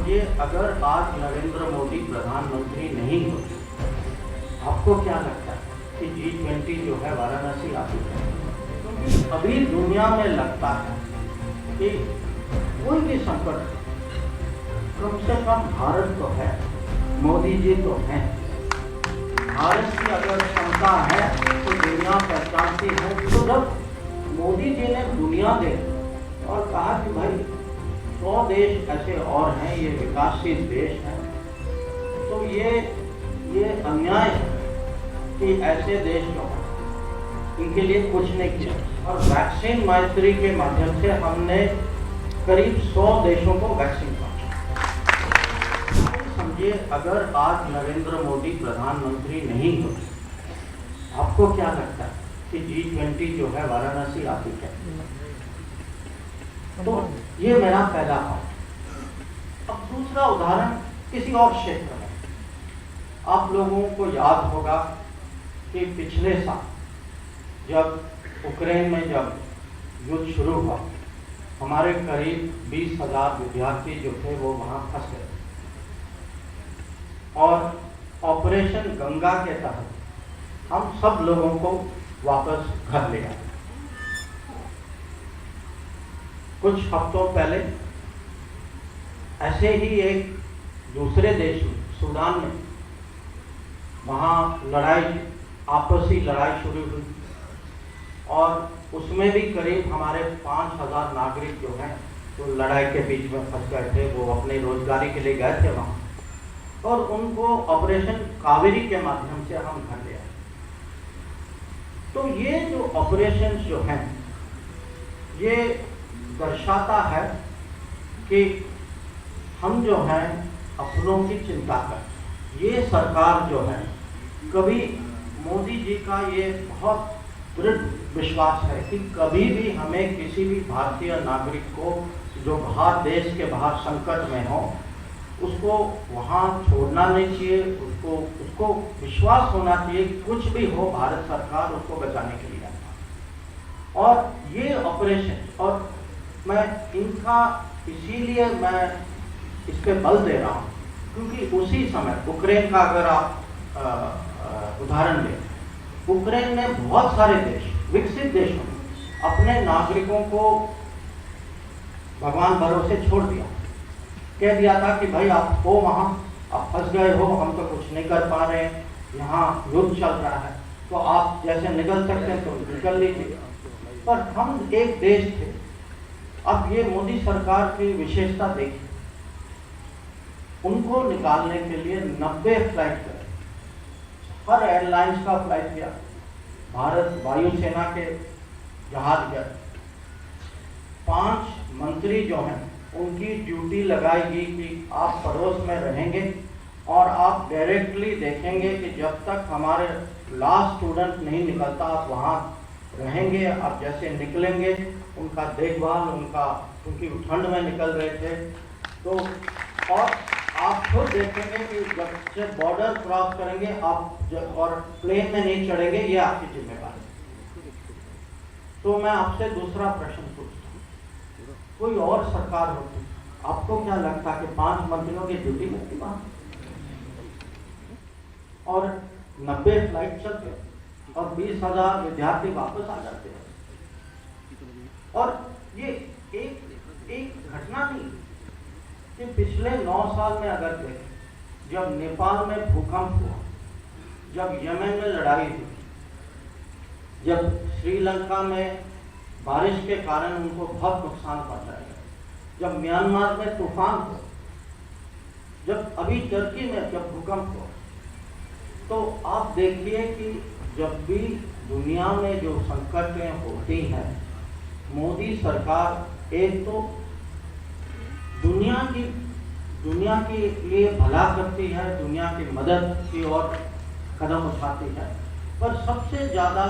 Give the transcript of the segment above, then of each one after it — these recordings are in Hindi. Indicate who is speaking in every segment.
Speaker 1: समझिए, अगर आज नरेंद्र मोदी प्रधानमंत्री नहीं होते, आपको क्या लगता है कि G20 जो है वाराणसी आती है? क्योंकि अभी दुनिया में लगता है कि कोई भी संकट, कम से कम भारत तो है, मोदी जी तो हैं। भारत की अगर क्षमता है तो दुनिया पहचानती है। तो जब मोदी जी ने दुनिया देखी और कहा कि भाई 100 देश ऐसे और हैं, ये विकासशील देश हैं, तो ये अन्याय है कि ऐसे देश जो हैं इनके लिए कुछ नहीं किया। और वैक्सीन मैत्री के माध्यम से हमने करीब 100 देशों को वैक्सीन पहुंचाई। समझिए, अगर आज नरेंद्र मोदी प्रधानमंत्री नहीं होते, आपको क्या लगता है कि G20 जो है वाराणसी आती है? तो ये मेरा पहला बात। अब दूसरा उदाहरण किसी और क्षेत्र में। आप लोगों को याद होगा कि पिछले साल जब यूक्रेन में जब युद्ध शुरू हुआ, हमारे करीब 20,000 विद्यार्थी जो थे वो वहां फंस गए और ऑपरेशन गंगा के तहत हम सब लोगों को वापस घर ले आए। कुछ हफ्तों पहले ऐसे ही एक दूसरे देश में, सूडान में, वहाँ आपसी लड़ाई शुरू हुई और उसमें भी करीब हमारे 5,000 नागरिक जो हैं वो लड़ाई के बीच में फंस गए थे। वो अपने रोजगारी के लिए गए थे वहाँ और उनको ऑपरेशन कावेरी के माध्यम से हम घर ले आए। तो ये जो ऑपरेशन जो हैं ये दर्शाता है कि हम जो हैं अपनों की चिंता करते। ये सरकार जो है, कभी मोदी जी का ये बहुत दृढ़ विश्वास है कि कभी भी हमें किसी भी भारतीय नागरिक को जो बाहर, देश के बाहर संकट में हो, उसको वहाँ छोड़ना नहीं चाहिए। उसको विश्वास होना चाहिए कुछ भी हो भारत सरकार उसको बचाने के लिए आता। और ये ऑपरेशन, और मैं इनका इसीलिए मैं इस पे बल दे रहा हूँ क्योंकि उसी समय यूक्रेन का अगर आप उदाहरण लें, यूक्रेन में बहुत सारे देश, विकसित देशों ने अपने नागरिकों को भगवान भरोसे छोड़ दिया। कह दिया था कि भाई आप हो वहाँ, आप फंस गए हो, हम तो कुछ नहीं कर पा रहे हैं, यहाँ युद्ध चल रहा है, तो आप जैसे निकल सकते हैं तो निकल लीजिए। पर हम एक देश थे। अब ये मोदी सरकार की विशेषता देखिए, उनको निकालने के लिए 90 फ्लाइट गए, हर एयरलाइंस का फ्लाइट गया, भारत वायुसेना के जहाज गए। 5 मंत्री जो हैं उनकी ड्यूटी लगाई गई कि आप पड़ोस में रहेंगे और आप डायरेक्टली देखेंगे कि जब तक हमारे लास्ट स्टूडेंट नहीं निकलता आप वहाँ रहेंगे। आप जैसे निकलेंगे उनका देखभाल, उनकी ठंड में निकल रहे थे तो, और आप खुद देखेंगे कि जब से बॉर्डर क्रॉस करेंगे आप और प्लेन में नहीं चढ़ेंगे, ये आपकी जिम्मेदारी। तो मैं आपसे दूसरा प्रश्न पूछता हूँ, कोई और सरकार होती, आपको क्या लगता कि 5 मंत्रियों की ड्यूटी लगती वहाँ और 90 फ्लाइट चलते और 20,000 विद्यार्थी वापस आ जाते हैं? और ये एक घटना नहीं कि पिछले 9 साल में अगर देखें, जब नेपाल में भूकंप हुआ, जब यमन में लड़ाई हुई, जब श्रीलंका में बारिश के कारण उनको बहुत नुकसान पहुंचाया गया, जब म्यांमार में तूफान हुआ, जब अभी टर्की में जब भूकंप हुआ, तो आप देखिए कि जब भी दुनिया में जो संकटें होती हैं, मोदी सरकार एक तो दुनिया के लिए भला करती है, दुनिया की मदद की ओर कदम उठाती है, पर सबसे ज़्यादा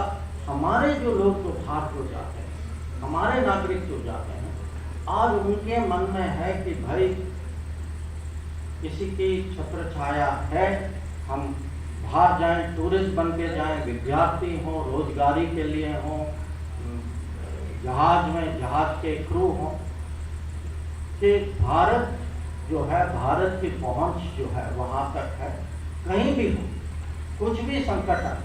Speaker 1: हमारे जो लोग तो बाहर जो जाते हैं, हमारे नागरिक जो जाते हैं, आज उनके मन में है कि भाई किसी की छत्र छाया है, हम बाहर जाएं, टूरिस्ट बन के जाएं, विद्यार्थी हों, रोजगारी के लिए हों, जहाज में जहाज के क्रू हों, कि भारत जो है भारत की पहुंच जो है वहां तक है। कहीं भी हो, कुछ भी संकट आए,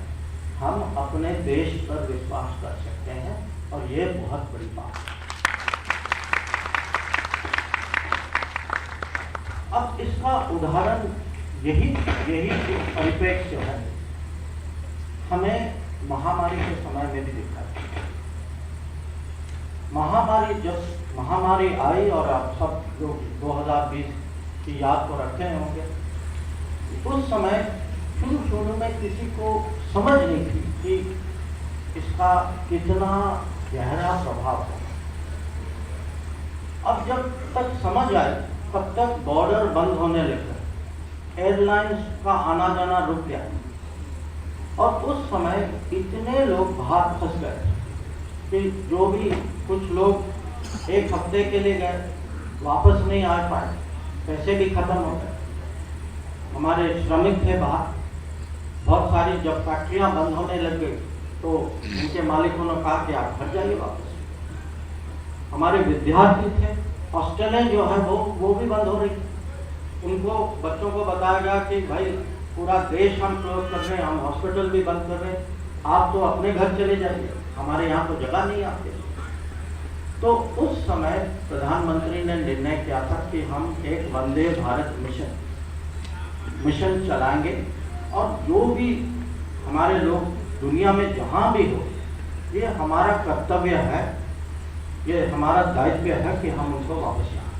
Speaker 1: हम अपने देश पर विश्वास कर सकते हैं और ये बहुत बड़ी बात है। अब इसका उदाहरण यही परिप्रेक्ष्य जो है हमें महामारी के समय में भी दिखा है। जब महामारी आई और आप सब लोग 2020 की याद को रखते होंगे, उस समय शुरू में किसी को समझ नहीं थी कि इसका कितना गहरा प्रभाव होगा। अब जब तक समझ आए तब तक बॉर्डर बंद होने लगे, एयरलाइंस का आना जाना रुक गया और उस समय इतने लोग बाहर फंस गए कि जो भी कुछ लोग एक हफ्ते के लिए गए वापस नहीं आ पाए, पैसे भी खत्म हो गए। हमारे श्रमिक थे बाहर, बहुत सारी जब फैक्ट्रियां बंद होने लग गई तो उनके मालिकों ने कहा कि आप घर जाइए वापस। हमारे विद्यार्थी थे, हॉस्टलें जो है वो भी बंद हो रही। उनको बच्चों को बताया गया कि भाई पूरा देश हम क्लोज कर रहे हैं, हम हॉस्पिटल भी बंद कर रहे हैं, आप तो अपने घर चले जाइए, हमारे यहाँ तो जगह नहीं आपके। तो उस समय प्रधानमंत्री ने निर्णय किया था कि हम एक वंदे भारत मिशन चलाएंगे और जो भी हमारे लोग दुनिया में जहाँ भी हो, ये हमारा कर्तव्य है, ये हमारा दायित्व है कि हम उनको वापस लाएं।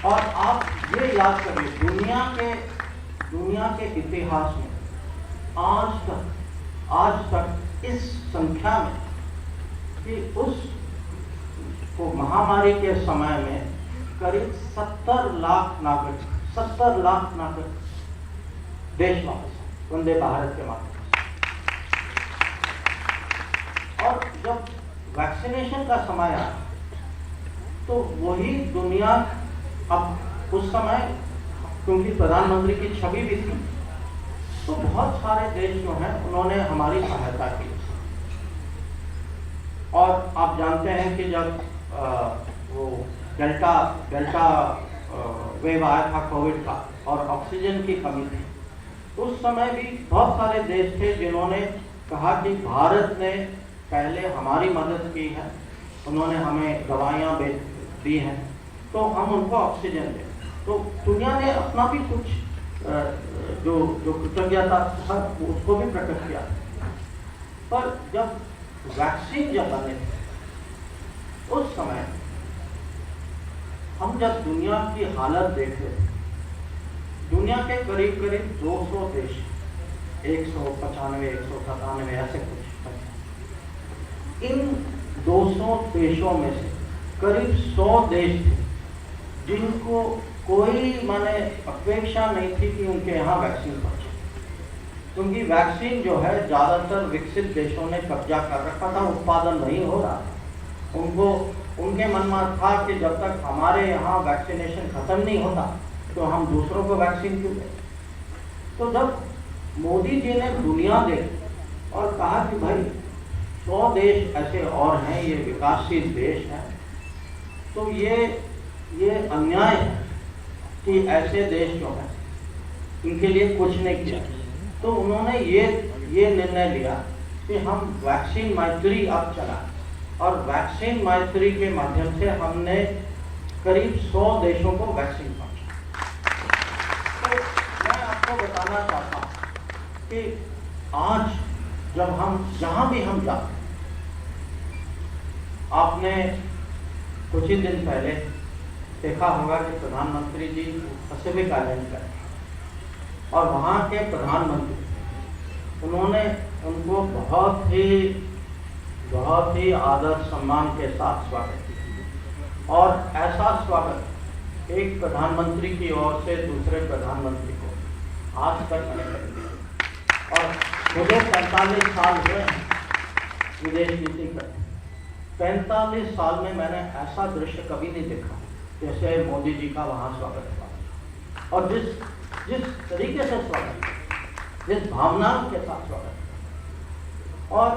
Speaker 1: और आप ये याद करिए, दुनिया के इतिहास में आज तक इस संख्या में कि उस महामारी के समय में करीब 70 लाख नागरिक देश वापस वंदे भारत के माध्यम से। और जब वैक्सीनेशन का समय आया तो वही दुनिया, अब उस समय क्योंकि प्रधानमंत्री की छवि भी थी तो बहुत सारे देश जो हैं उन्होंने हमारी सहायता की। और आप जानते हैं कि जब वो डेल्टा वेव आया था कोविड का और ऑक्सीजन की कमी थी, उस समय भी बहुत सारे देश थे जिन्होंने कहा कि भारत ने पहले हमारी मदद की है, उन्होंने हमें दवाइयाँ दी हैं तो हम उनको ऑक्सीजन दें। तो दुनिया ने अपना भी कुछ जो कृतज्ञता था उसको भी प्रकट किया। पर जब वैक्सीन बने उस समय हम जब दुनिया की हालत देखे, दुनिया के करीब 200 देश, 195 197 ऐसे कुछ, इन 200 देशों में से करीब 100 देश थे जिनको कोई अपेक्षा नहीं थी कि उनके यहाँ वैक्सीन पहुंचे, क्योंकि वैक्सीन जो है ज़्यादातर विकसित देशों ने कब्जा कर रखा था, उत्पादन नहीं हो रहा था। उनके मन में था कि जब तक हमारे यहाँ वैक्सीनेशन खत्म नहीं होता तो हम दूसरों को वैक्सीन क्यों दें। तो जब मोदी जी ने दुनिया देखी और कहा कि भाई 100 देश ऐसे और हैं, ये विकासशील देश हैं, तो ये अन्याय है कि ऐसे देश जो हैं इनके लिए कुछ नहीं किया। तो उन्होंने ये निर्णय लिया कि हम वैक्सीन मैत्री अब चलाएं और वैक्सीन मैत्री के माध्यम से हमने करीब 100 देशों को वैक्सीन पहुंचाई। तो मैं आपको बताना चाहता हूँ कि आज जब हम जहाँ भी हम जाते, आपने कुछ ही दिन पहले देखा होगा कि प्रधानमंत्री जी पैसिफिक आइलैंड गए और वहाँ के प्रधानमंत्री उन्होंने उनको बहुत ही आदर सम्मान के साथ स्वागत किया। और ऐसा स्वागत एक प्रधानमंत्री की ओर से दूसरे प्रधानमंत्री को आज तक नहीं करेंगे। और मुझे 45 साल हुए हैं विदेश नीति करते, 45 साल में मैंने ऐसा दृश्य कभी नहीं देखा जैसे मोदी जी का वहाँ स्वागत हुआ। और जिस तरीके से स्वागत, जिस भावना के साथ स्वागत, और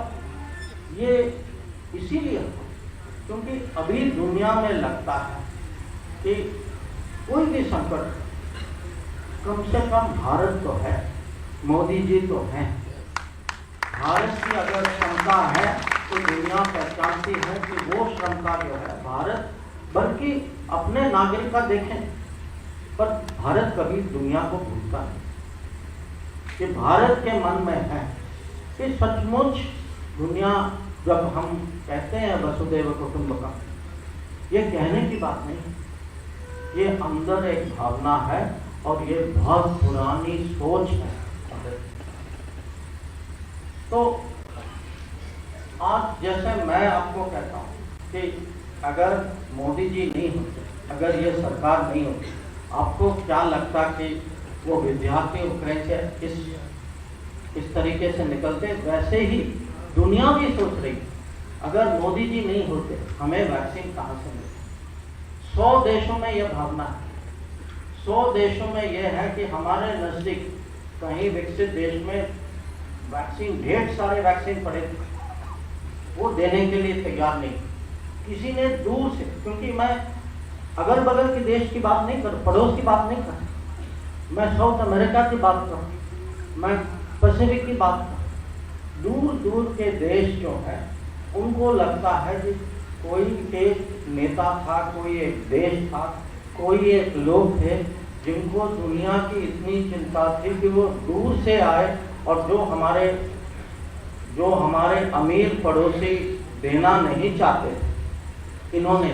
Speaker 1: ये इसीलिए क्योंकि अभी दुनिया में लगता है कि कोई भी संकट, कम से कम भारत तो है, मोदी जी तो हैं। भारत की अगर क्षमता है तो दुनिया पहचानती है कि वो क्षमता जो है भारत, बल्कि अपने नागरिक का देखें, पर भारत कभी दुनिया को भूलता नहीं कि भारत के मन में है कि सचमुच दुनिया, जब हम कहते हैं वसुधैव कुटुंबकम, ये कहने की बात नहीं, ये अंदर एक भावना है और ये बहुत पुरानी सोच है। तो आज जैसे मैं आपको कहता हूँ कि अगर मोदी जी नहीं होते, अगर ये सरकार नहीं होती, आपको क्या लगता कि वो विद्यार्थी यूक्रेन से इस तरीके से निकलते? वैसे ही दुनिया भी सोच रही, अगर मोदी जी नहीं होते हमें वैक्सीन कहाँ से मिलती? 100 देशों में यह भावना है, 100 देशों में यह है कि हमारे नजदीक कहीं विकसित देश में वैक्सीन, ढेर सारे वैक्सीन पड़े थे, वो देने के लिए तैयार नहीं। किसी ने दूर से, क्योंकि मैं अगल बगल के देश की बात नहीं कर, पड़ोस की बात नहीं कर, मैं साउथ अमेरिका की बात कर, मैं पैसिफिक की बात कर, दूर दूर के देश जो है उनको लगता है कि कोई एक नेता था, कोई एक देश था, कोई एक लोग थे जिनको दुनिया की इतनी चिंता थी कि वो दूर से आए और जो हमारे अमीर पड़ोसी देना नहीं चाहते, इन्होंने